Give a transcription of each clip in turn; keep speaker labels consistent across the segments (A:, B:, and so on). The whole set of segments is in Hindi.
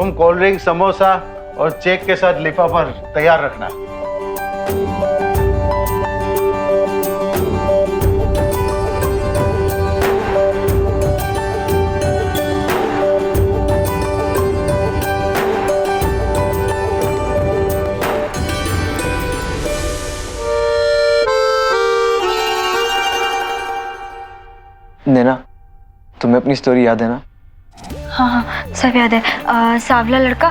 A: तुम कोल्ड ड्रिंक, समोसा और चेक के साथ लिफाफा तैयार रखना।
B: नैना, तुम्हें अपनी स्टोरी याद है ना?
C: हाँ हाँ सब याद है। सांवला लड़का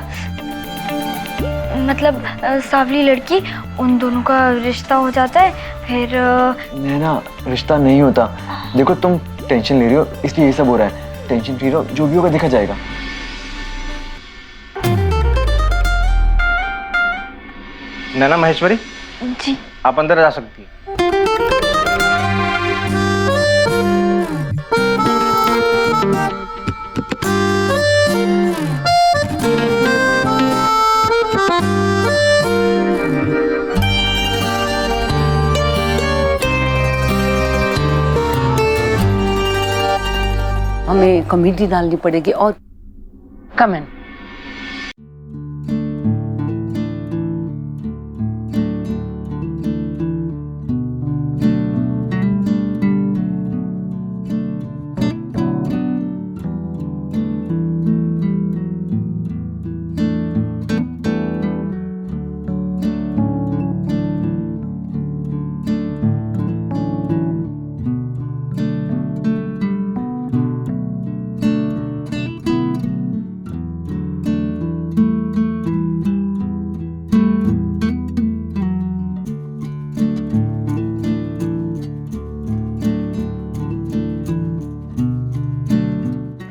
C: मतलब सांवली लड़की, उन दोनों का रिश्ता हो जाता है। फिर
B: नैना, रिश्ता नहीं होता। देखो तुम टेंशन ले रही हो इसलिए ये सब हो रहा है। टेंशन फ्री रहो, जो भी होगा देखा जाएगा।
A: नैना महेश्वरी
C: जी
A: आप अंदर जा सकती हैं।
D: हमें कमेटी डालनी पड़ेगी और कमेंट।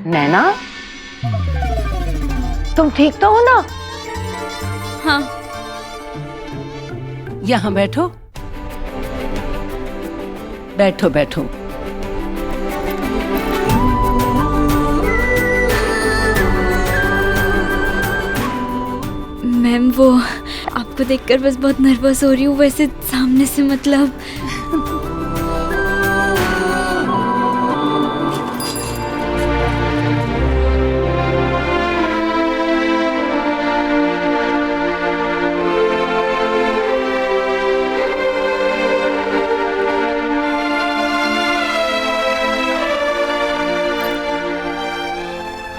D: नैना, तुम ठीक तो हो ना?
E: हाँ।
D: यहाँ बैठो बैठो बैठो।
E: मैम वो आपको देखकर बस बहुत नर्वस हो रही हूँ, वैसे सामने से मतलब।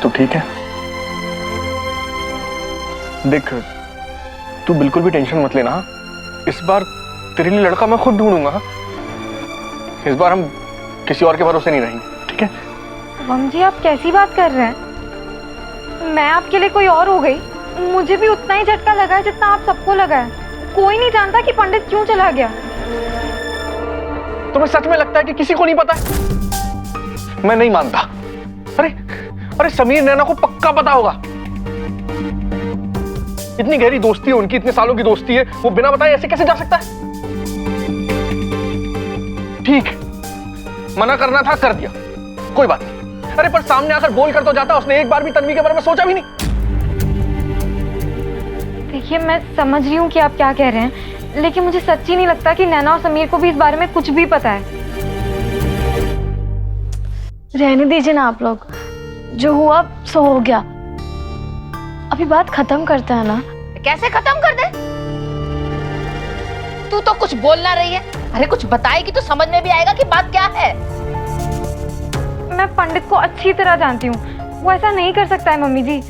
B: तो ठीक है, देख तू बिल्कुल भी टेंशन मत लेना। इस बार तेरे लिए लड़का मैं खुद ढूंढूंगा। इस बार हम किसी और के भरोसे नहीं रहेंगे, ठीक है?
C: शुभम जी आप कैसी बात कर रहे हैं? मैं आपके लिए कोई और हो गई? मुझे भी उतना ही झटका लगा है जितना आप सबको लगा है। कोई नहीं जानता कि पंडित क्यों चला गया।
B: तुम्हें सच में लगता है कि किसी को नहीं पता है? मैं नहीं मानता। अरे अरे समीर नैना को पक्का पता होगा। इतनी गहरी दोस्ती है उनकी, इतने सालों की दोस्ती है, वो बिना बताए ऐसे कैसे जा सकता है? ठीक, मना करना था कर दिया, कोई बात नहीं। अरे पर सामने आकर बोल कर तो जाता, उसने एक बार भी तन्वी के बारे में सोचा भी नहीं।
C: देखिए मैं समझ रही हूँ कि आप क्या कह रहे हैं, लेकिन मुझे सच्ची नहीं लगता कि नैना और समीर को भी इस बारे में कुछ भी पता है।
F: रहने दीजिए ना आप लोग, जो हुआ सो हो गया। अभी बात खत्म करते हैं ना।
G: कैसे खत्म कर दे? तू तो कुछ बोल ना रही है। अरे कुछ बताएगी तो समझ में भी आएगा कि बात क्या है।
C: मैं पंडित को अच्छी तरह जानती हूँ, वो ऐसा नहीं कर सकता है मम्मी जी।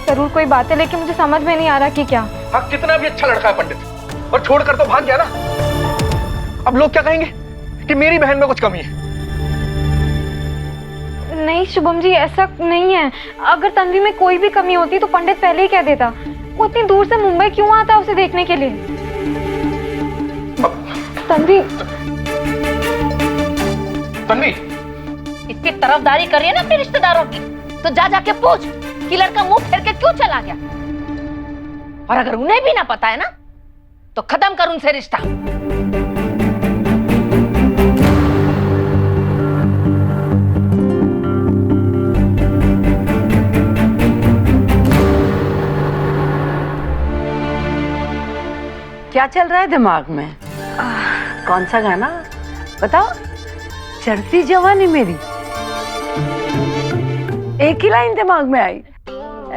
C: जरूर कोई बात है, लेकिन मुझे समझ में नहीं आ रहा कि क्या।
B: हाँ, कितना भी अच्छा लड़का है पंडित, और छोड़कर तो भाग गया ना। अब लोग क्या कहेंगे कि मेरी बहन में कुछ कमी है।
C: नहीं शुभम जी ऐसा नहीं है। अगर तन्वी में कोई भी कमी होती तो पंडित पहले ही कह देता। वो इतनी दूर से मुंबई क्यों आता उसे देखने के लिए? तन्वी
B: तन्वी
G: इतनी तरफदारी कर रही है ना अपने रिश्तेदारों की, तो जा जाके पूछ कि लड़का मुंह फेर के क्यों चला गया। और अगर उन्हें भी ना पता है ना, तो खत्म कर उनसे रिश्ता।
D: क्या चल रहा है दिमाग में? कौन सा गाना बताओ? चढ़ती जवानी मेरी। एक ही लाइन दिमाग में आई?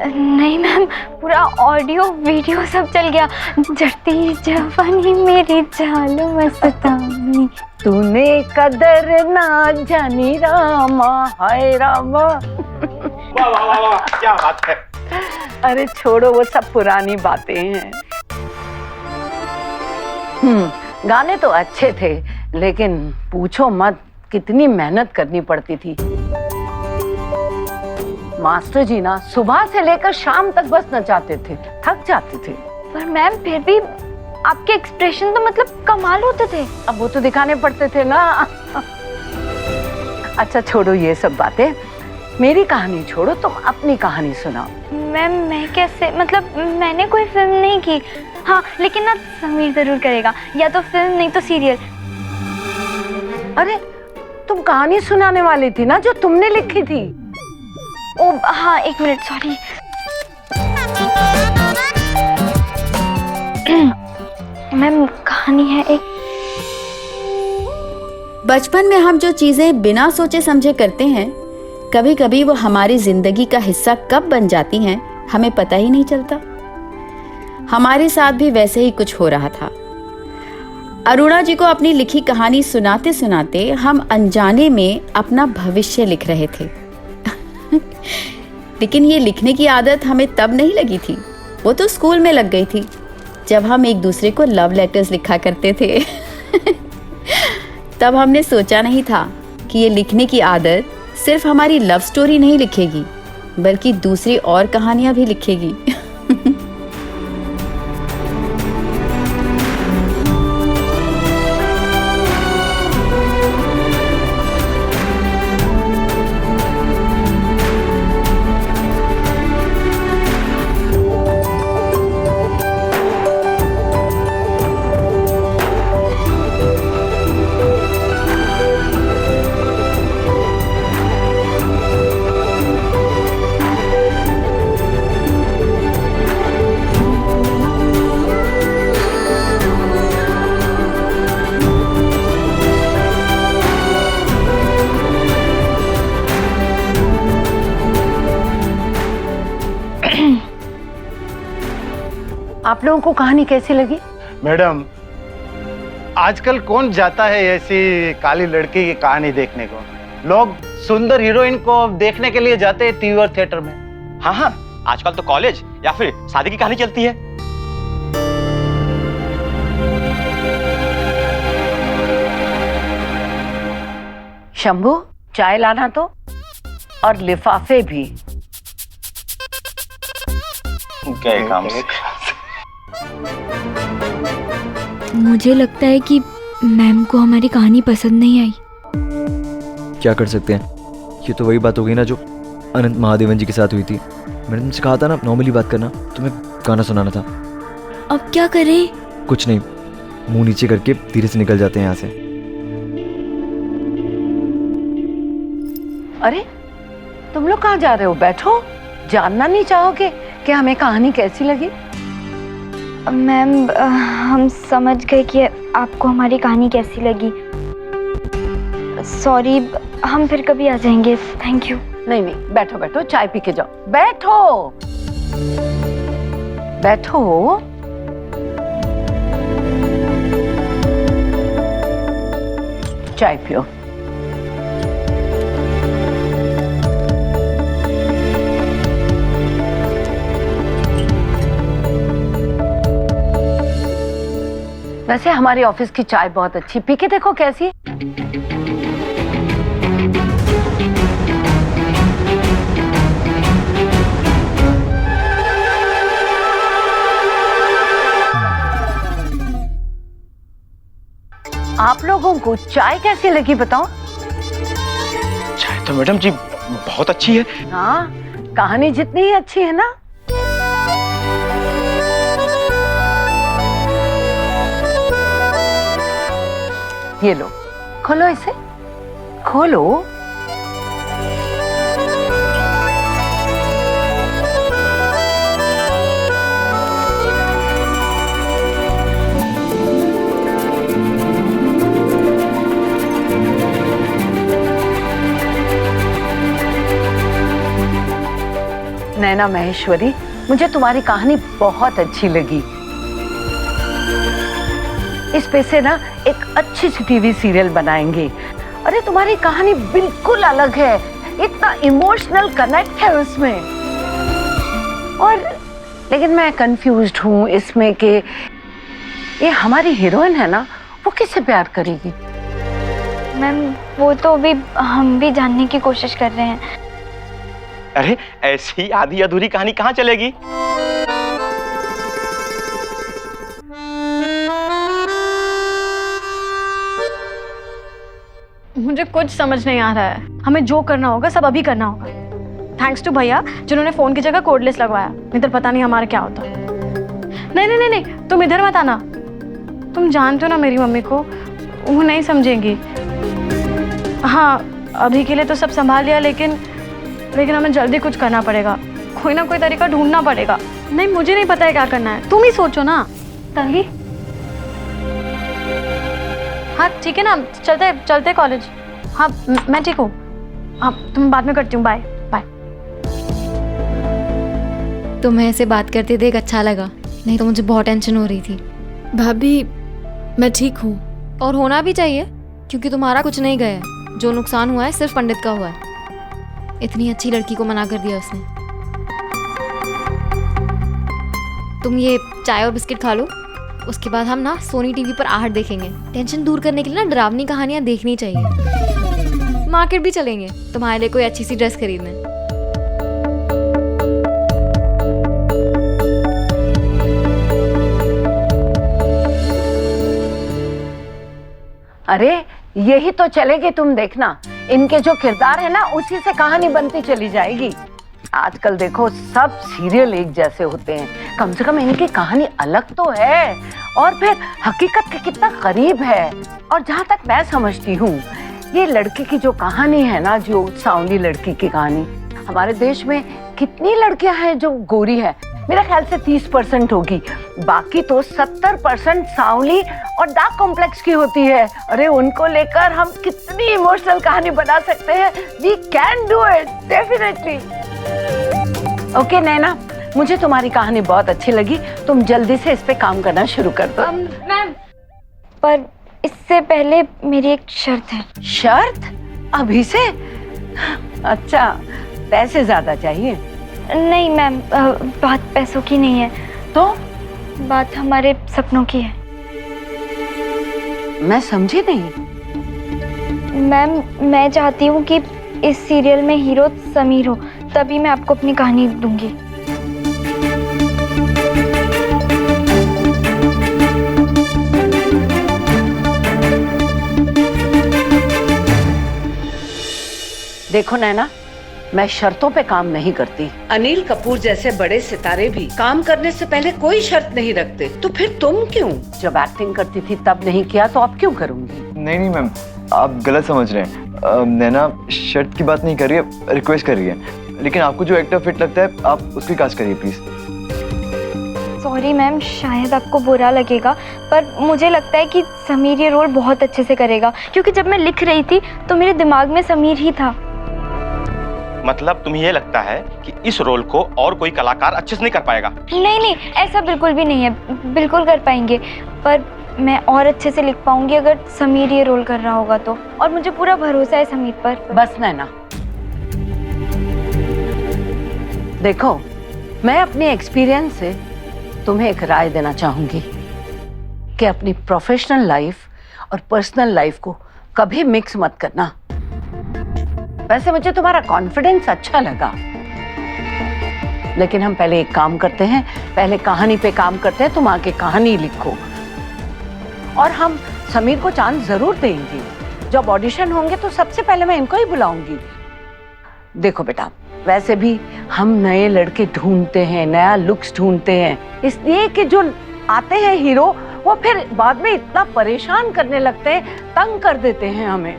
C: नहीं मैम, पूरा ऑडियो वीडियो सब चल गया। जड़ती जवानी मेरी जान मस्तानी,
D: तूने कदर ना जानी रामा, हाय रामा।
A: वाह वाह वाह वाह, क्या बात है।
D: अरे छोड़ो, वो सब पुरानी बातें हैं। गाने तो अच्छे थे, लेकिन पूछो मत कितनी मेहनत करनी पड़ती थी। मास्टर जी ना सुबह से लेकर शाम तक बस नचाते थे, थक जाते थे।
C: पर मैम फिर भी आपके एक्सप्रेशन तो मतलब कमाल होते थे।
D: अब वो तो दिखाने पड़ते थे ना। अच्छा छोड़ो ये सब बातें, मेरी कहानी छोड़ो, तुम अपनी कहानी सुनाओ।
C: मैम मैं कैसे, मतलब मैंने कोई फिल्म नहीं की। हाँ लेकिन ना समीर जरूर करेगा, या तो फिल्म नहीं तो सीरियल।
D: अरे तुम कहानी सुनाने वाली थी ना जो तुमने लिखी थी।
C: ओ हाँ, एक मिनट, सॉरी। मैम कहानी है एक।
E: बचपन में हम जो चीजें बिना सोचे समझे करते हैं, कभी कभी वो हमारी जिंदगी का हिस्सा कब बन जाती हैं हमें पता ही नहीं चलता। हमारे साथ भी वैसे ही कुछ हो रहा था। अरुणा जी को अपनी लिखी कहानी सुनाते सुनाते हम अनजाने में अपना भविष्य लिख रहे थे। लेकिन ये लिखने की आदत हमें तब नहीं लगी थी, वो तो स्कूल में लग गई थी, जब हम एक दूसरे को लव लेटर्स लिखा करते थे। तब हमने सोचा नहीं था कि ये लिखने की आदत सिर्फ हमारी लव स्टोरी नहीं लिखेगी, बल्कि दूसरी और कहानियां भी लिखेगी।
D: आप लोगों को कहानी कैसी लगी?
A: मैडम, आजकल कौन जाता है ऐसी काली लड़की की कहानी देखने को? लोग सुंदर हीरोइन को देखने के लिए जाते हैं टीवी और थिएटर में।
H: हाँ हाँ, आजकल तो कॉलेज या फिर शादी की कहानी चलती है।
D: शंभू चाय लाना तो, और लिफाफे भी।
H: क्या काम से?
E: मुझे लगता है कि मैम को हमारी कहानी पसंद नहीं आई।
I: क्या कर सकते हैं, ये तो वही बात हो गई ना जो अनंत महादेवन जी के साथ हुई थी। मैंने तुमसे कहा था ना नॉर्मली बात करना, तुम्हें गाना सुनाना था।
E: अब क्या करें?
I: कुछ नहीं, मुंह नीचे करके धीरे से निकल जाते हैं यहाँ से।
D: अरे तुम लोग कहाँ जा रहे हो? बैठो, जानना नहीं चाहोगे कि हमें कहानी कैसी लगी?
C: मैम हम समझ गए कि आपको हमारी कहानी कैसी लगी। सॉरी, हम फिर कभी आ जाएंगे। Thank you.
D: नहीं नहीं, बैठो बैठो, चाय पी के जाओ। बैठो बैठो। चाय पियो। वैसे हमारी ऑफिस की चाय बहुत अच्छी, पी के देखो कैसी है। आप लोगों को चाय कैसी लगी बताओ?
H: चाय तो मैडम जी बहुत अच्छी है।
D: हाँ, कहानी जितनी ही अच्छी है ना। ये लो, खोलो इसे, खोलो। नैना महेश्वरी, मुझे तुम्हारी कहानी बहुत अच्छी लगी। इस पे से ना एक अच्छी सी टीवी सीरियल बनाएंगे। अरे तुम्हारी कहानी बिल्कुल अलग है, इतना इमोशनल कनेक्ट है उसमें। और लेकिन मैं कंफ्यूज्ड हूँ इसमें कि ये हमारी हीरोइन है ना, वो किससे प्यार करेगी?
C: मैम वो तो अभी हम भी जानने की कोशिश कर रहे हैं।
H: अरे ऐसी आधी अधूरी कहानी कहाँ चलेगी?
F: मुझे कुछ समझ नहीं आ रहा है। हमें जो करना होगा सब अभी करना होगा। थैंक्स टू भैया जिन्होंने फोन की जगह कोडलेस लगवाया, नहीं तो पता नहीं हमारा क्या होता। नहीं नहीं नहीं नहीं, तुम इधर मत आना। तुम जानते हो ना मेरी मम्मी को, वो नहीं समझेंगी। हाँ अभी के लिए तो सब संभाल लिया, लेकिन हमें जल्दी कुछ करना पड़ेगा। कोई ना कोई तरीका ढूंढना पड़ेगा। नहीं मुझे नहीं पता है क्या करना है, तुम ही सोचो ना। तंगी हाँ ठीक है ना, चलते कॉलेज। हाँ मैं ठीक हूँ। हाँ तुम बाद में करती हूँ। Bye bye.
J: तुम्हें ऐसे बात करते देख अच्छा लगा, नहीं तो मुझे बहुत टेंशन हो रही थी।
K: भाभी मैं ठीक हूँ।
J: और होना भी चाहिए, क्योंकि तुम्हारा कुछ नहीं गया है। जो नुकसान हुआ है सिर्फ पंडित का हुआ है। इतनी अच्छी लड़की को मना कर दिया उसने। तुम ये चाय और बिस्किट खा लो, उसके बाद हम ना सोनी टीवी पर आहट देखेंगे। टेंशन दूर करने के लिए ना डरावनी कहानियां देखनी चाहिए। मार्केट भी चलेंगे तुम्हारे लिए कोई अच्छी सी ड्रेस खरीदने।
D: अरे यही तो चलेगी, तुम देखना। इनके जो किरदार है ना, उसी से कहानी बनती चली जाएगी। आजकल देखो सब सीरियल एक जैसे होते हैं, कम से कम इनकी कहानी अलग तो है और फिर हकीकत के कितना करीब है। और जहाँ तक मैं समझती हूँ, ये लड़की की जो कहानी है ना, जो सांवली लड़की की कहानी, हमारे देश में कितनी लड़कियां हैं जो गोरी है? मेरा ख्याल से 30% होगी, बाकी तो 70% सांवली और डार्क कॉम्प्लेक्स की होती है। अरे उनको लेकर हम कितनी इमोशनल कहानी बना सकते हैं। We can do it definitely. Okay Naina, मुझे तुम्हारी कहानी बहुत अच्छी लगी। तुम जल्दी से इस पे काम करना शुरू कर दो।
C: मैम पर इससे पहले मेरी एक शर्त है।
D: शर्त? अभी से? अच्छा, पैसे ज्यादा चाहिए?
C: नहीं मैम, बात पैसों की नहीं है,
D: तो
C: बात हमारे सपनों की है।
D: मैं समझी नहीं।
C: मैम मैं चाहती हूँ कि इस सीरियल में हीरो समीर हो, तभी मैं आपको अपनी कहानी दूंगी।
D: देखो नैना, मैं शर्तों पे काम नहीं करती। अनिल कपूर जैसे बड़े सितारे भी काम करने से पहले कोई शर्त नहीं रखते। तो फिर तुम क्यों? जब एक्टिंग करती थी तब नहीं किया, तो अब क्यों करूंगी?
I: नहीं नहीं मैम, आप गलत समझ रहे हैं। नैना शर्त की बात नहीं कर रही है, रिक्वेस्ट कर रही है। लेकिन आपको जो एक्टर फिट लगता है आप उसकी कास्ट करिए प्लीज।
C: सॉरी मैम, शायद आपको बुरा लगेगा, पर मुझे लगता है कि समीर ये रोल बहुत अच्छे से करेगा, क्योंकि जब मैं लिख रही थी तो मेरे दिमाग में समीर ही था।
H: मतलब तुम्हें ये लगता है कि इस रोल को और कोई कलाकार अच्छे से नहीं कर पाएगा?
C: नहीं नहीं, ऐसा बिल्कुल भी नहीं है, बिल्कुल कर पाएंगे, पर मैं और अच्छे से लिख पाऊंगी अगर समीर ये रोल कर रहा होगा तो। और मुझे पूरा भरोसा है समीर पर।
D: बस नैना, देखो मैं अपने एक्सपीरियंस से तुम्हें एक राय देना चाहूंगी कि अपनी प्रोफेशनल लाइफ और पर्सनल लाइफ को कभी मिक्स मत करना। वैसे मुझे तुम्हारा कॉन्फिडेंस अच्छा लगा, लेकिन हम पहले एक काम करते हैं, पहले कहानी पे काम करते हैं। तुम आके कहानी लिखो और हम समीर को चांस जरूर देंगे। जब ऑडिशन होंगे तो सबसे पहले मैं इनको ही बुलाऊंगी। देखो बेटा, वैसे भी हम नए लड़के ढूंढते हैं, नया लुक्स ढूंढते हैं, इसलिए कि जो आते हैं हीरो वो फिर बाद में इतना परेशान करने लगते हैं, तंग कर देते हैं हमें।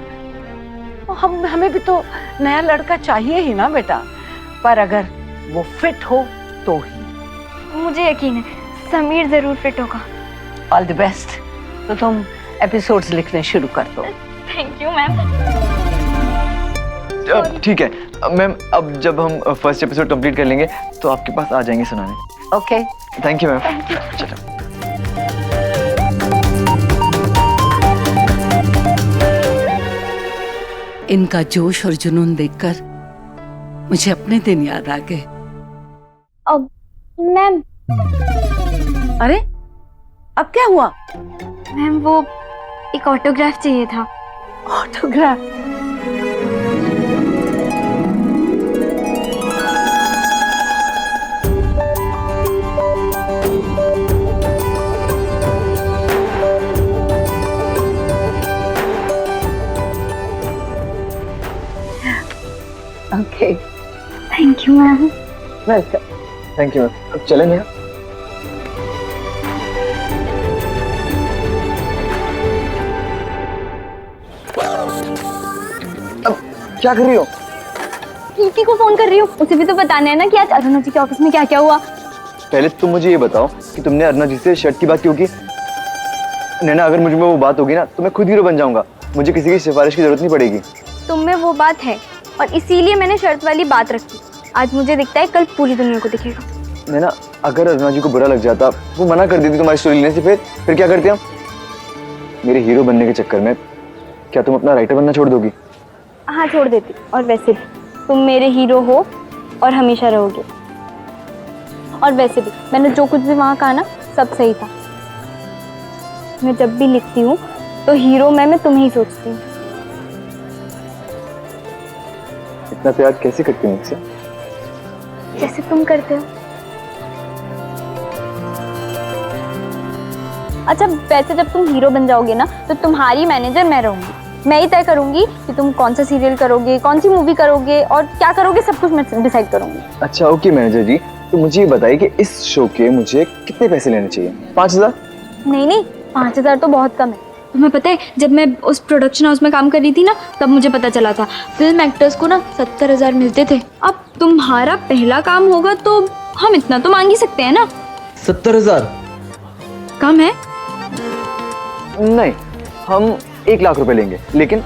D: हमें भी तो नया लड़का चाहिए ही ना बेटा, पर अगर वो फिट हो तो ही।
C: मुझे यकीन है समीर जरूर फिट होगा।
D: All the best. तो तुम एपिसोड्स लिखने शुरू कर दो।
C: Thank you ma'am.
I: ठीक है मैम, अब जब हम फर्स्ट एपिसोड कंप्लीट कर लेंगे तो आपके पास आ जाएंगे सुनाने।
D: Okay
I: thank you ma'am. चलो।
D: इनका जोश और जुनून देखकर मुझे अपने दिन याद आ गए।
C: अब मैम
D: अरे अब क्या हुआ?
C: मैम वो एक ऑटोग्राफ चाहिए था।
D: Autograph? Okay
C: thank you ma'am.
D: Welcome.
I: Thank you ma'am. अब चलें भैया? अब क्या कर रही हो?
C: कीर्ति को फोन कर रही हूँ, उसे भी तो बताना है ना कि आज अरुणा जी के ऑफिस में क्या क्या हुआ।
I: पहले तुम मुझे ये बताओ कि तुमने अरुणा जी से शर्ट की बात क्यों की? नैना, अगर मुझ में वो बात होगी ना तो मैं खुद हीरो बन जाऊंगा, मुझे किसी की सिफारिश की जरूरत नहीं पड़ेगी।
C: तुम में वो बात है और इसीलिए मैंने शर्ट वाली बात रखी। आज मुझे दिखता है, कल पूरी दुनिया को दिखेगा।
I: नैना, अगर अरुणा जी को बुरा लग जाता, वो मना कर देती तुम्हारी स्टोरी लेने से, फिर क्या करते हम? मेरे हीरो बनने के चक्कर में क्या तुम अपना राइटर बनना छोड़ दोगी?
C: हाँ छोड़ देती, और वैसे भी तुम मेरे हीरो हो और हमेशा रहोगे। और वैसे भी मैंने जो कुछ भी वहाँ कहा ना, सब सही था। मैं जब भी लिखती हूँ तो हीरो मैं तुम्हें ही सोचती हूँ।
I: इतना प्यार कैसे करती हूँ मुझसे?
C: जैसे तुम करते हो। अच्छा वैसे जब तुम हीरो बन जाओगे ना तो तुम्हारी मैनेजर मैं रहूंगी। मैं ही तय करूंगी कि तुम कौन सा सीरियल करोगे, कौन सी मूवी करोगे और क्या करोगे, सब कुछ मैं डिसाइड करूंगी।
I: अच्छा ओके मैनेजर जी, तो मुझे ये बताइए कि इस शो के मुझे कितने पैसे लेने चाहिए? 5,000?
C: नहीं 5,000 तो बहुत कम है। तुम्हें पता है जब मैं उस प्रोडक्शन हाउस में काम कर रही थी ना, तब मुझे पता चला था फिल्म एक्टर्स को ना 70,000 मिलते थे। अब तुम्हारा पहला काम होगा तो हम इतना तो मांग ही सकते हैं ना।
I: 70,000?
C: कम है?
I: नहीं, हम 1 लाख रुपए लेंगे, लेकिन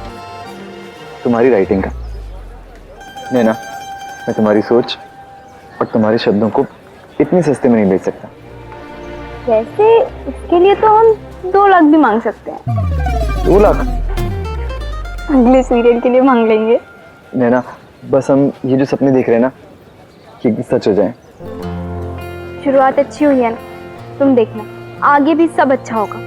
I: तुम्हारी राइटिंग का। नैना, मैं तुम्हारी सोच और तुम्हारे शब्दों को इतने सस्ते में नहीं बेच सकता।
C: वैसे इसके लिए तो हम 2 लाख भी मांग सकते हैं।
I: 2 लाख?
C: अगले सीरियल के लिए मांग लेंगे।
I: नैना, बस हम ये जो सपने देख रहे हैं ना, ये सच हो जाए।
C: शुरुआत अच्छी हुई है ना, तुम देखना आगे भी सब अच्छा होगा।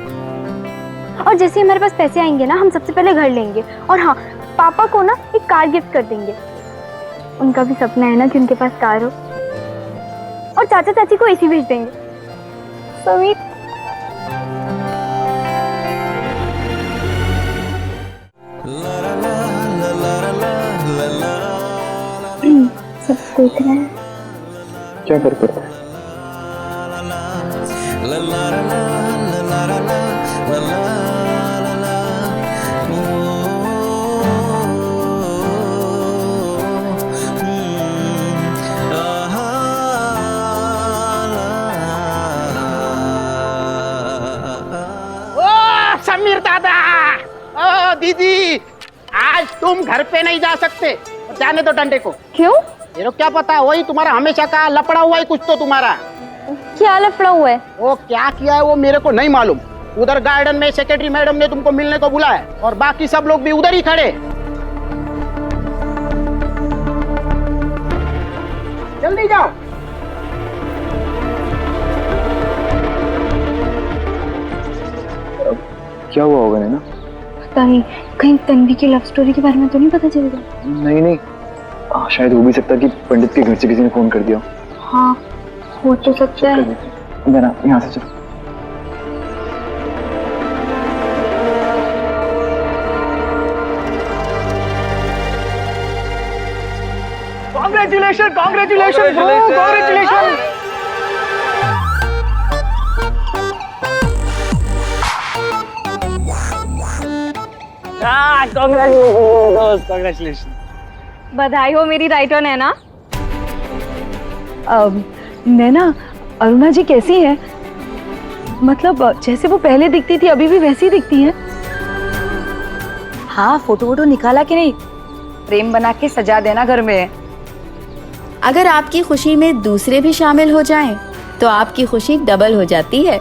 C: और जैसे हमारे पास पैसे आएंगे ना, हम सबसे पहले घर लेंगे। और हाँ, पापा को ना एक कार गिफ्ट कर देंगे। उनका भी सपना है ना कि उनके पास कार हो। और चाचा चाची को एसी भेज देंगे। स्वीट। सब देख रहे हैं।
I: क्या फर्क पड़ता है?
L: समीर दादा, ओ दीदी, आज तुम घर पे नहीं जा सकते। जाने दो डंडे को।
C: क्यों?
L: ये लोग क्या पता, वही तुम्हारा हमेशा का लपड़ा हुआ है कुछ तो तुम्हारा।
C: क्या लफड़ा हुआ है?
L: वो क्या किया है वो मेरे को नहीं मालूम। उधर गार्डन में सेक्रेटरी मैडम ने तुमको मिलने को बुलाया और बाकी सब लोग भी उधर ही खड़े। जल्दी जाओ।
I: क्या हुआ होगा नैना?
C: पता नहीं, कहीं तन्वी की लव स्टोरी के बारे में तो नहीं पता चल गया?
I: नहीं, शायद हो भी सकता कि पंडित के घर से किसी ने फोन कर दिया।
C: हाँ हो तो सकता है।
I: नैना, यहाँ से चलो।
L: Congratulations, congratulations, bro, congratulations. Congratulations.
C: बधाई हो मेरी राइटर नैना।
D: नैना, अरुणा जी कैसी है? मतलब जैसे वो पहले दिखती थी अभी भी वैसी दिखती है? हाँ, फोटो वोटो निकाला कि नहीं? फ्रेम बना के सजा देना घर में।
E: अगर आपकी खुशी में दूसरे भी शामिल हो जाएं, तो आपकी खुशी डबल हो जाती है।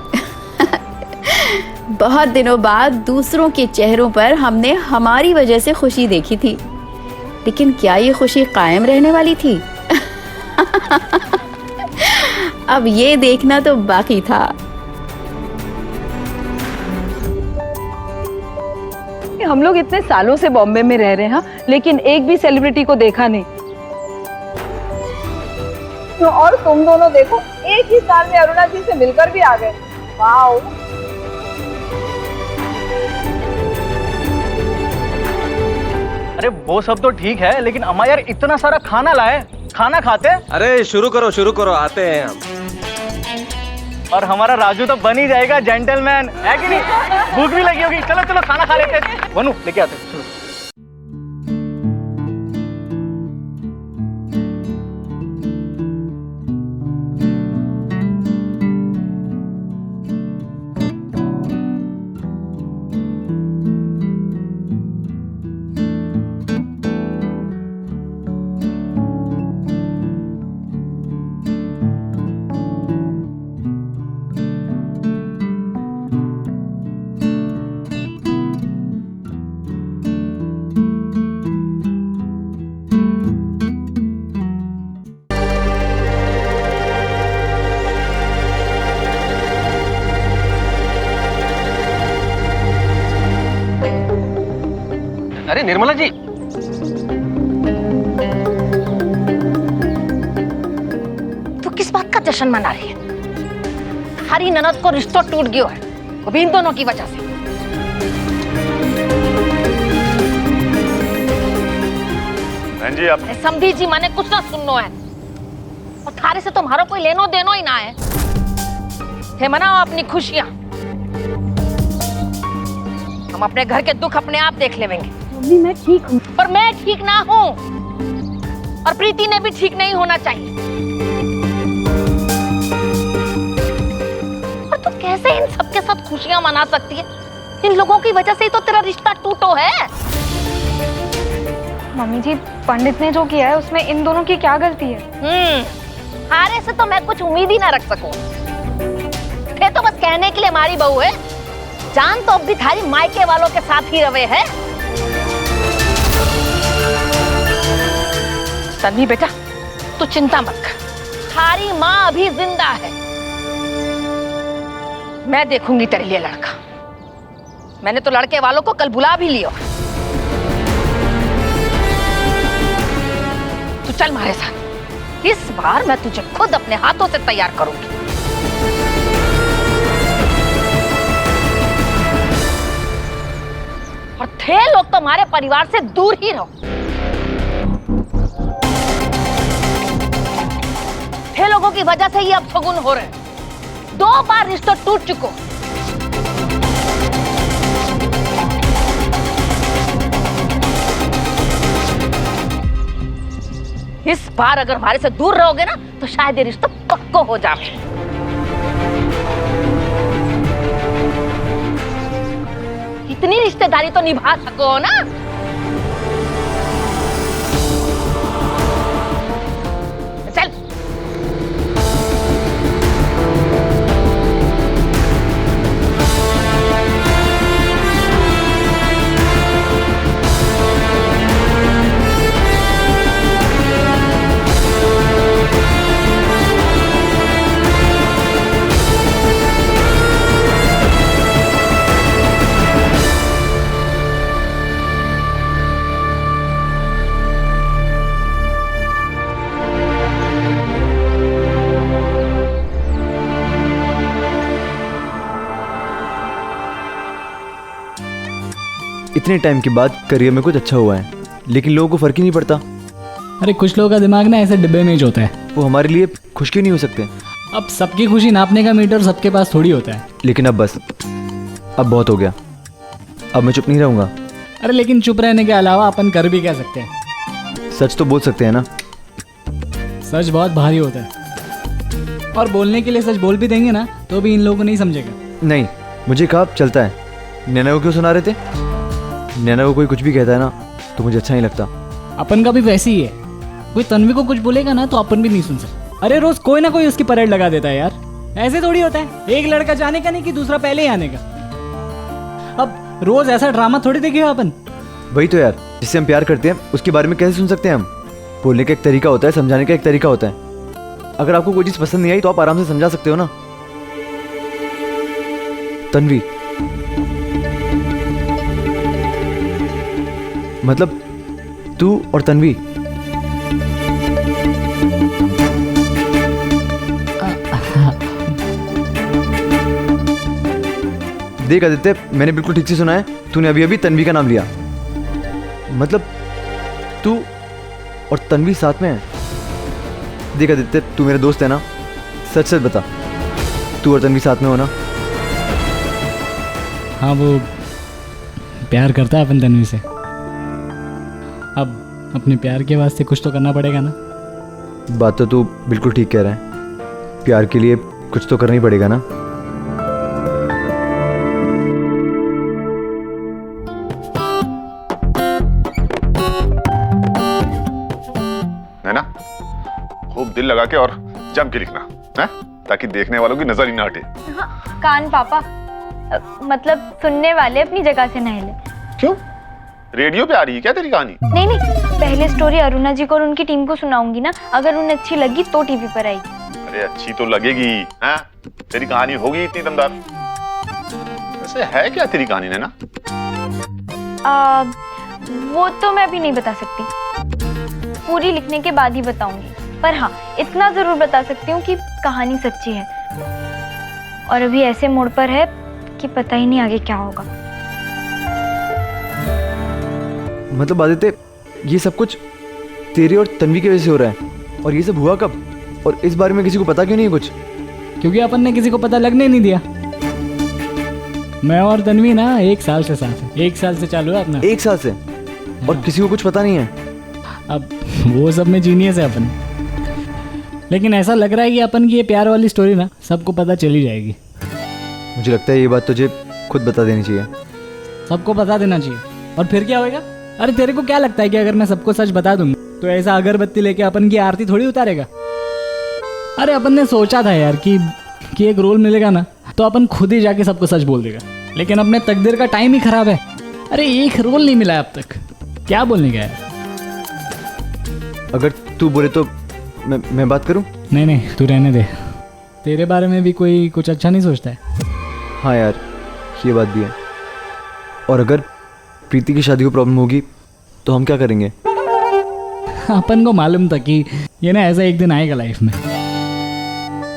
E: बहुत दिनों बाद दूसरों के चेहरों पर हमने हमारी वजह से खुशी देखी थी, लेकिन क्या ये खुशी कायम रहने वाली थी? अब ये देखना तो बाकी था।
D: हम लोग इतने सालों से बॉम्बे में रह रहे हैं, लेकिन एक भी सेलिब्रिटी को देखा नहीं। तो और तुम दोनों देखो, एक ही साल में अरुणा जी से मिलकर भी आ गए। वाओ!
B: अरे वो सब तो ठीक है, लेकिन अम्मा यार इतना सारा खाना लाए, खाना खाते?
M: अरे शुरू करो, आते हैं हम।
B: और हमारा राजू तो बन ही जाएगा जेंटलमैन, है कि नहीं? भूख भी लगी होगी, चलो चलो खाना खा लेते हैं। बनू लेके आते हैं, चलो। अरे निर्मला जी,
G: तो किस बात का जश्न मना रही है? हरी ननद को रिश्ता टूट गया है, वो भी इन दोनों की वजह से।
H: बहन जी आप
G: समझी जी, मैंने कुछ ना सुनना है, और थारे से तुम्हारा कोई लेनो देनो ही ना है। थे मनाओ अपनी खुशियां, हम अपने घर के दुख अपने आप देख लेंगे।
C: मम्मी मैं ठीक हूँ।
G: पर मैं ठीक ना हूँ, और प्रीति ने भी ठीक नहीं होना चाहिए। और तू कैसे इन सबके साथ खुशियां मना सकती है? इन लोगों की वजह से ही तो तेरा रिश्ता टूटो है।
C: मम्मी जी, पंडित ने जो किया है उसमें इन दोनों की क्या गलती है?
G: हारे से तो मैं कुछ उम्मीद ही ना रख सकूं। थे तो बस कहने के लिए हमारी बहू है, जान तो अब भी थारी मायके वालों के साथ ही रवे है। सन्नी बेटा, तू चिंता मत कर, थारी माँ अभी जिंदा है। मैं देखूंगी तेरे लिए लड़का। मैंने तो लड़के वालों को कल बुला भी लिया। तू चल हमारे साथ, इस बार मैं तुझे खुद अपने हाथों से तैयार करूंगी। और थे लोग तो हमारे परिवार से दूर ही रहो। थे लोगों की वजह से ये अब शगुन हो रहे हैं। 2 बार रिश्ता टूट चुको। इस बार अगर हमारे से दूर रहोगे ना, तो शायद ये रिश्ता पक्का हो जाए। इतनी रिश्तेदारी तो निभा सको ना। चल।
I: इतने टाइम के बाद करियर में कुछ अच्छा हुआ है, लेकिन लोगों को फर्क ही नहीं पड़ता।
N: अरे कुछ लोगों का दिमाग ना ऐसे डिब्बे में ही होता है।
I: वो हमारे लिए खुश क्यों नहीं हो सकते?
N: अब सबकी खुशी नापने का मीटर सबके पास थोड़ी होता है।
I: लेकिन अब बस, अब बहुत हो गया। अब मैं चुप नहीं रहूंगा।
N: अरे लेकिन चुप रहने के अलावा अपन कर भी कह सकते हैं।
I: सच तो बोल सकते हैं ना।
N: सच बहुत भारी होता है, और बोलने के लिए सच बोल भी देंगे ना तो भी इन लोगों को नहीं समझेगा।
I: नहीं, मुझे कहा चलता है। नैना को क्यों सुना रहे थे? नैना को कोई कुछ भी कहता है ना तो मुझे अच्छा नहीं लगता।
N: अपन का भी वैसे ही है, कोई तन्वी को कुछ बोलेगा ना तो अपन भी नहीं सुन सकते। अरे रोज कोई ना कोई उसकी परेड लगा देता है यार, ऐसे थोड़ी होता है, एक लड़का जाने का नहीं कि दूसरा पहले ही आने का। अब रोज ऐसा ड्रामा थोड़ी देखेगा अपन।
I: वही तो यार, जिससे हम प्यार करते हैं उसके बारे में कैसे सुन सकते हैं हम? बोलने का एक तरीका होता है, समझाने का एक तरीका होता है। अगर आपको कोई चीज पसंद नहीं आई तो आप आराम से समझा सकते हो ना। तन्वी, मतलब तू और तन्वी। देख आदित्य, मैंने बिल्कुल ठीक से सुना है, तूने अभी अभी तन्वी का नाम लिया। मतलब तू और तन्वी साथ में है? देख आदित्य, तू मेरा दोस्त है ना, सच सच बता, तू और तन्वी साथ में हो ना?
N: हाँ, वो प्यार करता है अपन तन्वी से। अब अपने प्यार के वास्ते कुछ तो करना पड़ेगा ना।
I: बात तो तू बिल्कुल ठीक कह रहा है, प्यार के लिए कुछ तो करना ही पड़ेगा ना।
O: नैना, खूब दिल लगा के और जम के लिखना है, ताकि देखने वालों की नजर ही ना हटे।
C: हाँ, कान पापा, मतलब सुनने वाले अपनी जगह से नहीं ले।
O: क्यों? रेडियो पे आ रही है क्या तेरी कहानी?
C: नहीं नहीं, पहले स्टोरी अरुणा जी को और उनकी टीम को सुनाऊंगी ना, अगर उन्हें अच्छी लगी तो टीवी पर आएगी।
O: अरे अच्छी तो लगेगी, हैं? तेरी कहानी होगी इतनी दमदार। वैसे है क्या तेरी कहानी नैना?
C: वो तो मैं अभी नहीं बता सकती, पूरी लिखने के बाद ही बताऊंगी। पर हाँ, इतना जरूर बता सकती हूँ कि कहानी सच्ची है और अभी ऐसे मोड़ पर है कि पता ही नहीं आगे क्या होगा।
I: मतलब आदित्य, ये सब कुछ तेरे और तन्वी की वजह से हो रहा है, और ये सब हुआ कब? और इस बारे में किसी को पता क्यों नहीं है कुछ?
N: क्योंकि अपन ने किसी को पता लगने नहीं दिया। मैं और तन्वी ना 1 साल से साथ है, 1 साल से चालू है अपना।
I: 1 साल से? और किसी को कुछ पता नहीं है?
N: अब वो सब में जीनियस है अपन, लेकिन ऐसा लग रहा है कि अपन की ये प्यार वाली स्टोरी ना सबको पता चली जाएगी।
I: मुझे लगता है ये बात तुझे खुद बता देनी चाहिए।
N: सबको बता देना चाहिए, और फिर क्या होएगा? अरे तेरे को क्या लगता है कि अगर मैं सबको सच बता दूंगा तो ऐसा अगरबत्ती लेके अपन की आरती थोड़ी उतारेगा? अरे अपन ने सोचा था यार कि एक रोल मिलेगा ना तो अपन खुद ही जाके सबको सच बोल देगा, लेकिन अपने तकदीर का टाइम ही खराब है। अरे एक रोल नहीं मिला अब तक, क्या बोलने का है?
I: अगर तू बोले तो मैं बात करूं?
N: नहीं, तू रहने दे, तेरे बारे में भी कोई कुछ अच्छा नहीं सोचता है।
I: हाँ यार, ये बात भी है। और अगर प्रीति की शादी को प्रॉब्लम होगी तो हम क्या करेंगे?
N: अपन को मालूम था कि ये ना ऐसा एक दिन आएगा लाइफ में,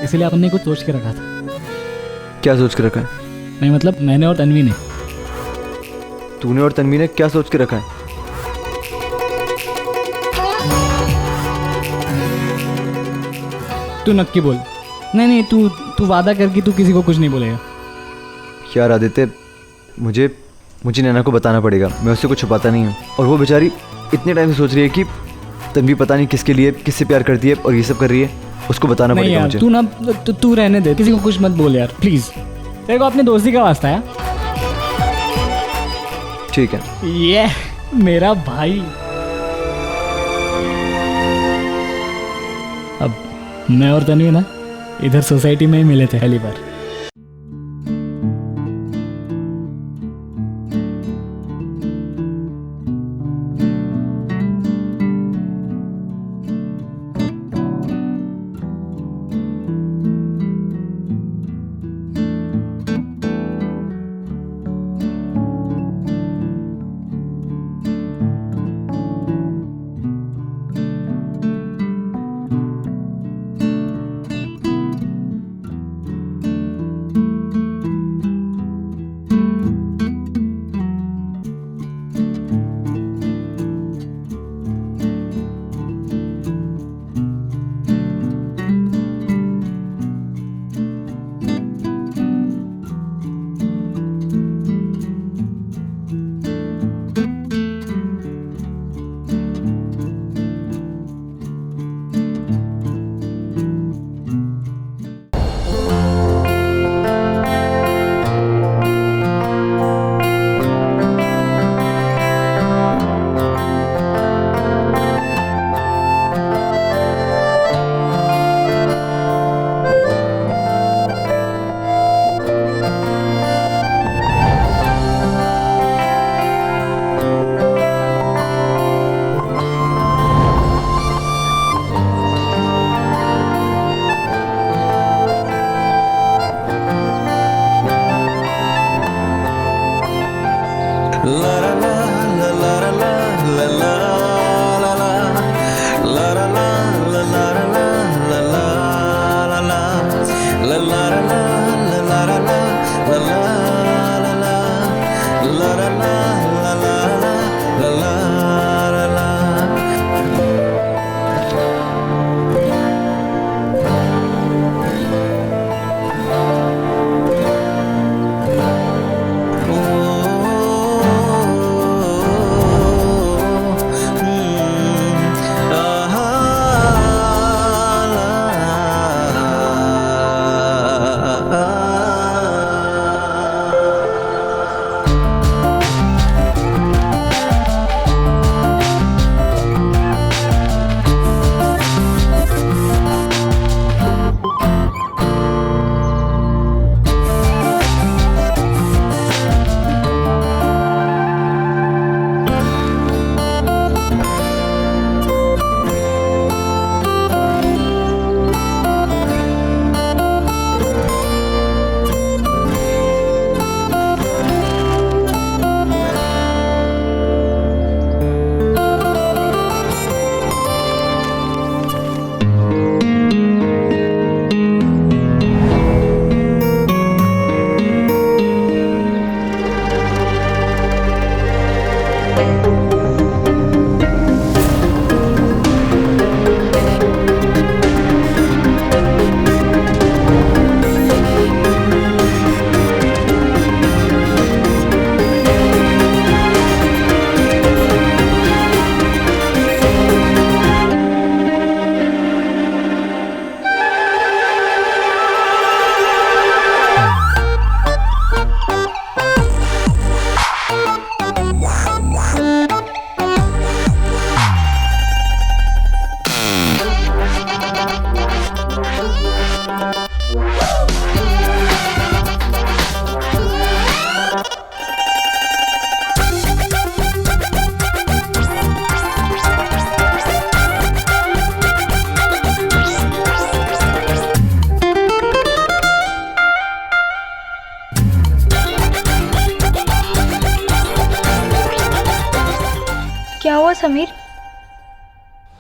N: इसलिए अपन ने कुछ सोच के रखा था।
I: क्या सोच के रखा है?
N: नहीं मतलब मैंने और तन्वी ने।
I: तूने और तन्वी ने क्या सोच के रखा है?
N: तू नक्की बोल। नहीं, तू वादा कर कि तू किसी को कुछ नहीं बोलेगा।
I: यार आदित्य, मुझे नैना को बताना पड़ेगा, मैं उससे कुछ छुपाता नहीं हूँ। और वो बेचारी इतने टाइम से सोच रही है कि तन्वी पता नहीं किसके लिए, किससे प्यार करती है और ये सब कर रही है, उसको बताना पड़ेगा मुझे।
N: तू ना तू रहने दे, किसी को कुछ मत बोल यार प्लीज, तेरे को अपनी दोस्ती का वास्ता है।
I: ठीक है।
N: ये मेरा भाई। अब मैं और तन्वी ना इधर सोसाइटी में ही मिले थे पहली बार।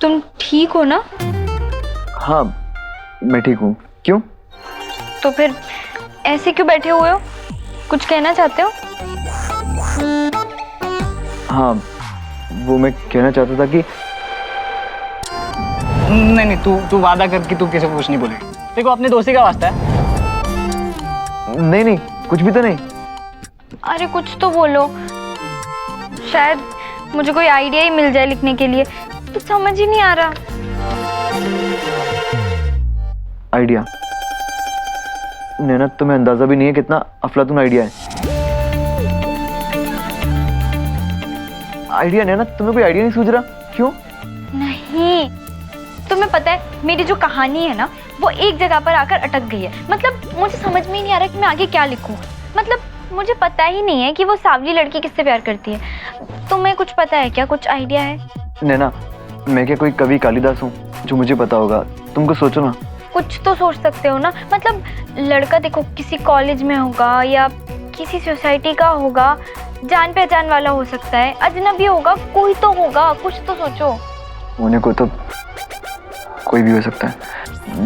C: तुम ठीक हो ना?
I: हाँ मैं ठीक हूँ। क्यों?
C: तो फिर ऐसे क्यों बैठे हुए हो? कुछ कहना चाहते हो?
I: हाँ वो मैं कहना चाहता था कि
N: नहीं नहीं, तू वादा कर कि तू किसी को कुछ नहीं बोलेगी। देखो अपने दोस्ती का वास्ता है।
I: नहीं नहीं कुछ भी तो नहीं।
C: अरे कुछ तो बोलो, शायद मुझे कोई आइडिया ही मिल जाए लिखने के लिए। तो समझ ही नहीं आ रहा।
I: आइडिया? नैना तुम्हें अंदाजा भी नहीं है कितना अफलातून आइडिया है। आइडिया नैना, तुम्हें कोई आइडिया नहीं सूझ रहा? क्यों?
C: नहीं, तुम्हें पता है मेरी जो कहानी है ना वो एक जगह पर आकर अटक गई है। मतलब मुझे समझ में ही नहीं आ रहा कि मैं आगे क्या लिखूं। मतलब मुझे पता ही नहीं है कि वो सांवली लड़की किससे प्यार करती है। तुम्हें कुछ पता है क्या? कुछ आइडिया है?
I: नैना मैं क्या कोई कवि कालिदास हूँ जो मुझे पता होगा? तुमको सोचो ना।
C: कुछ तो सोच सकते हो ना। मतलब लड़का देखो किसी कॉलेज में होगा या किसी सोसाइटी का होगा, जान पहचान वाला हो सकता है, अजनबी होगा, कोई तो होगा। कुछ तो सोचो।
I: होने को तो कोई भी हो सकता है,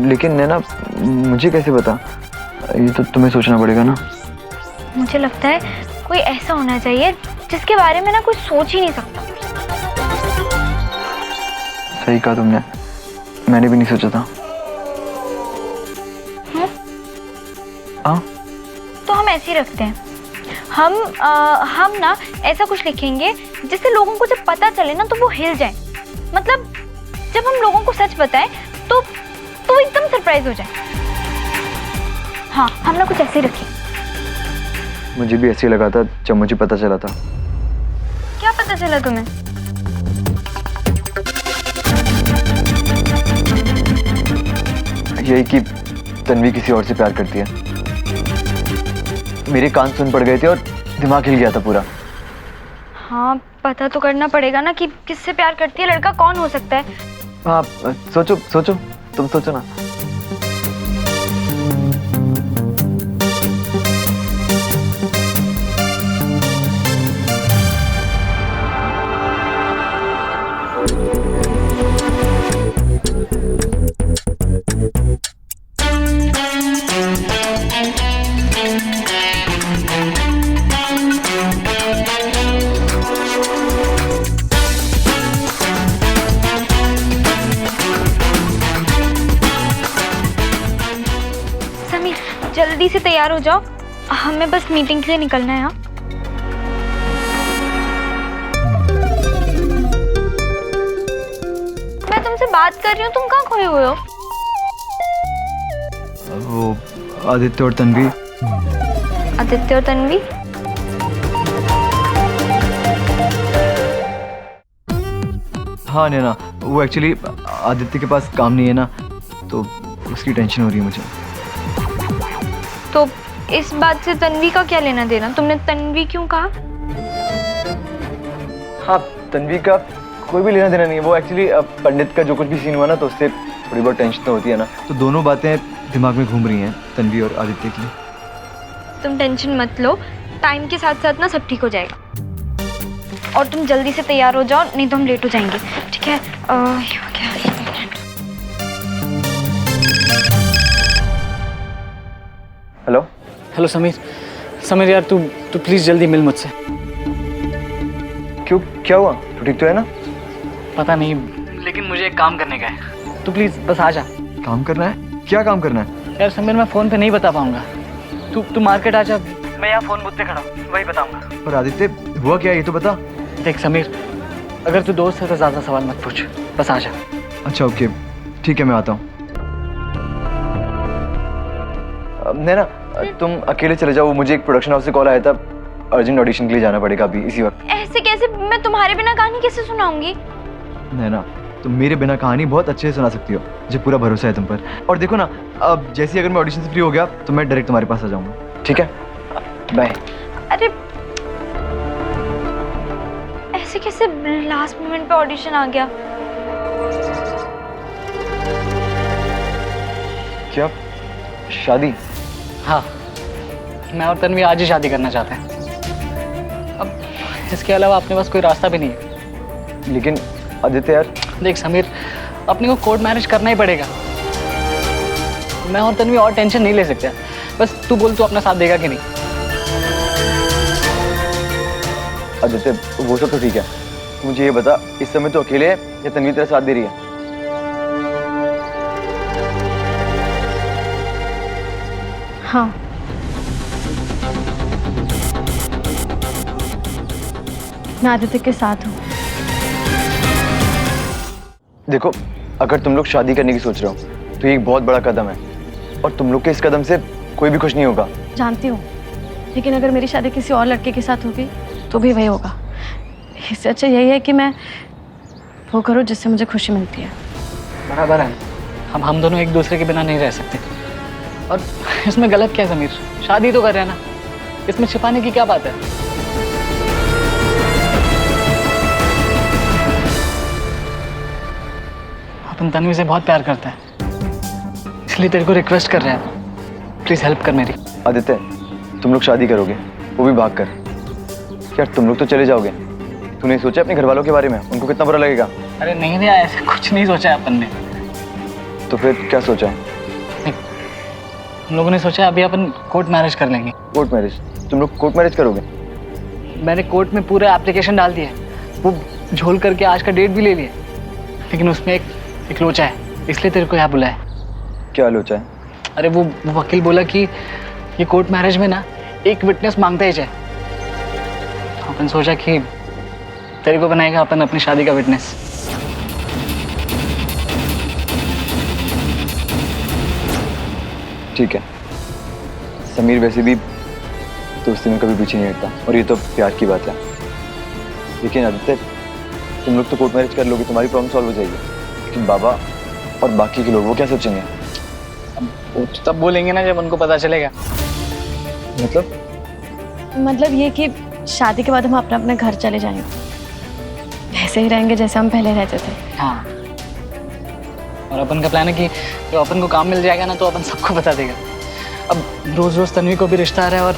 I: लेकिन नैना मुझे कैसे पता? ये तो तुम्हें सोचना पड़ेगा ना।
C: मुझे लगता है कोई ऐसा होना चाहिए जिसके बारे में ना कोई सोच ही नहीं सकता।
I: सही कहा तुमने, मैंने भी नहीं सोचा था। हाँ
C: तो हम ऐसे ही रखते हैं। हम ना ऐसा कुछ लिखेंगे जिससे लोगों को जब पता चले ना तो वो हिल जाए। मतलब जब हम लोगों को सच बताएं तो एकदम सरप्राइज हो जाए। हाँ हम ना कुछ ऐसे ही रखें।
I: मुझे भी ऐसे ही लगा था जब मुझे पता चला था।
C: क्या पता चला तुम्हें?
I: यही कि तन्वी किसी और से प्यार करती है। मेरे कान सुन पड़ गए थे और दिमाग हिल गया था पूरा।
C: हाँ पता तो करना पड़ेगा ना कि किससे प्यार करती है, लड़का कौन हो सकता है।
I: हाँ सोचो सोचो, तुम सोचो ना।
C: जल्दी से तैयार हो जाओ, हमें बस मीटिंग के लिए निकलना है। यहाँ मैं तुमसे बात कर रही हूँ, तुम कहाँ खोए हुए हो?
I: वो आदित्य और तन्वी।
C: आदित्य और तन्वी?
I: हाँ नैना, वो एक्चुअली आदित्य के पास काम नहीं है ना, तो उसकी टेंशन हो रही है मुझे।
C: तो इस बात से तन्वी का क्या लेना देना? तुमने तन्वी क्यों कहा?
I: हाँ तन्वी का कोई भी लेना देना नहीं है। वो एक्चुअली पंडित का जो कुछ भी सीन हुआ ना तो उससे थोड़ी बहुत टेंशन तो होती है ना, तो दोनों बातें दिमाग में घूम रही हैं तन्वी और आदित्य की।
C: तुम टेंशन मत लो, टाइम के साथ साथ ना सब ठीक हो जाएगा। और तुम जल्दी से तैयार हो जाओ, नहीं तो हम लेट हो जाएंगे। ठीक है?
I: Hello
N: hello Sameer. समीर यार तू प्लीज जल्दी मिल मुझसे।
I: क्यों, क्या हुआ? तू ठीक तो है ना?
N: पता नहीं, लेकिन मुझे एक काम करने का है। तू प्लीज बस आ जा।
I: काम करना है? क्या काम करना है?
N: यार समीर मैं फोन पे नहीं बता पाऊंगा। तू मार्केट आ जा, मैं यहाँ फोन बूथ पे खड़ा हूँ, वही बताऊंगा।
I: पर आदित्य हुआ क्या ये तो बता।
N: देख समीर, अगर तू दोस्त है तो ज्यादा सवाल मत पूछ, बस आ जा।
I: अच्छा ओके ठीक है, मैं आता हूँ। नैना तुम अकेले चले जाओ, मुझे एक प्रोडक्शन हाउस से कॉल आया था, अर्जेंट ऑडिशन के लिए जाना पड़ेगा अभी इसी वक्त।
C: ऐसे कैसे? मैं तुम्हारे बिना कहानी कैसे सुनाऊंगी?
I: नैना तुम मेरे बिना कहानी बहुत अच्छे से सुना सकती हो, मुझे पूरा भरोसा है तुम पर। और देखो ना, अब जैसे अगर मैं ऑडिशन से फ्री हो गया तो मैं डायरेक्ट तुम्हारे पास आ जाऊंगा। ठीक है, बाय।
C: अरे ऐसे कैसे लास्ट मोमेंट पे ऑडिशन आ गया?
I: क्या शादी?
N: हाँ, मैं और तन्वी आज ही शादी करना चाहते हैं। अब इसके अलावा अपने पास कोई रास्ता भी नहीं है।
I: लेकिन आदित्य यार
N: देख समीर, अपने को कोर्ट मैरिज करना ही पड़ेगा। मैं और तन्वी और टेंशन नहीं ले सकते। बस तू बोल, तू अपना साथ देगा कि नहीं?
I: आदित्य वो सब तो ठीक है, मुझे ये बता इस समय तो अकेले है या तन्वी तेरा साथ दे रही है?
F: हाँ। मैं आदित्य के साथ हूँ।
I: देखो अगर तुम लोग शादी करने की सोच रहे हो तो ये एक बहुत बड़ा कदम है और तुम लोग के इस कदम से कोई भी खुश नहीं होगा।
F: जानती हूँ, लेकिन अगर मेरी शादी किसी और लड़के के साथ होगी तो भी वही होगा। इससे अच्छा यही है कि मैं वो करूँ जिससे मुझे खुशी मिलती है।
N: बराबर है, हम दोनों एक दूसरे के बिना नहीं रह सकते। और इसमें गलत क्या है समीर? शादी तो कर रहे हैं ना, इसमें छिपाने की क्या बात है? अपन तन्वी से बहुत प्यार करता है, इसलिए तेरे को रिक्वेस्ट कर रहे हैं, प्लीज हेल्प कर मेरी।
I: आदित्य तुम लोग शादी करोगे, वो भी भाग कर। यार तुम लोग तो चले जाओगे, तूने सोचा अपने घर वालों के बारे में? उनको कितना बुरा लगेगा?
N: अरे नहीं ऐसा कुछ नहीं सोचा है अपन ने।
I: तो फिर क्या सोचा है?
N: हम लोगों ने सोचा अभी अपन कोर्ट मैरिज कर लेंगे।
I: Court marriage? तुम लोग कोर्ट मैरिज करोगे?
N: मैंने कोर्ट में पूरा एप्लीकेशन डाल दिया है, वो झोल करके आज का डेट भी ले लिया, लेकिन उसमें एक लोचा है, इसलिए तेरे को यहाँ बुलाया।
I: क्या लोचा है?
N: अरे वो वकील बोला कि ये कोर्ट मैरिज में ना एक विटनेस मांगता ही जाए। तो अपन सोचा कि तेरे को बनाएगा अपन अपनी शादी का विटनेस।
I: ठीक है, समीर वैसे भी दोस्ती में कभी पीछे नहीं हटता और ये तो प्यार की बात है। लेकिन आदित्य तुम लोग तो कोर्ट मैरिज कर लोगे, तुम्हारी प्रॉब्लम सॉल्व हो जाएगी, लेकिन बाबा और बाकी के लोग वो क्या सोचेंगे?
N: अब वो तो तब बोलेंगे ना जब उनको पता चलेगा।
F: मतलब ये कि शादी के बाद हम अपने अपने घर चले जाएंगे, वैसे ही रहेंगे जैसे हम पहले रहते थे।
N: हाँ, और अपन का प्लान है कि जो अपन को काम मिल जाएगा ना तो अपन सबको बता देगा। अब रोज रोज तन्वी को भी रिश्ता आ रहा है और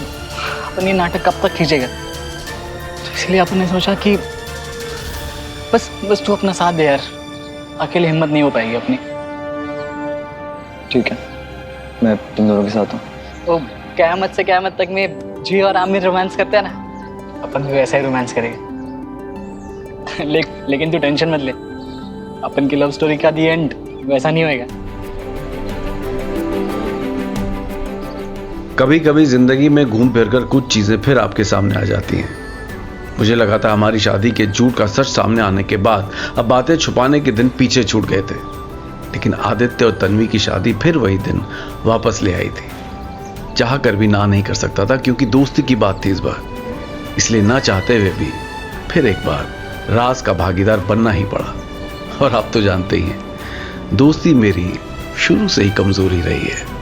N: अपन ये नाटक कब तक खींचेगा, तो इसलिए अपन ने सोचा कि बस तू अपना साथ दे यार, अकेले हिम्मत नहीं हो पाएगी अपनी।
I: ठीक है, मैं तुम दोनों के साथ हूँ।
N: तो क़यामत से क़यामत तक में जी और आमिर रोमांस करते हैं ना, अपन भी वैसा ही रोमांस करेंगे। लेकिन तू टेंशन मत ले, अपन की लव स्टोरी का दी एंड वैसा नहीं होएगा।
P: कभी कभी जिंदगी में घूम फिर कर कुछ चीजें फिर आपके सामने आ जाती हैं। मुझे लगा था हमारी शादी के झूठ का सच सामने आने के बाद अब बातें छुपाने के दिन पीछे छूट गए थे, लेकिन आदित्य और तन्वी की शादी फिर वही दिन वापस ले आई थी। चाह कर भी ना नहीं कर सकता था क्योंकि दोस्ती की बात थी इस बार, इसलिए ना चाहते हुए भी फिर एक बार राज का भागीदार बनना ही पड़ा। और आप तो जानते ही हैं, दोस्ती मेरी शुरू से ही कमजोरी रही है।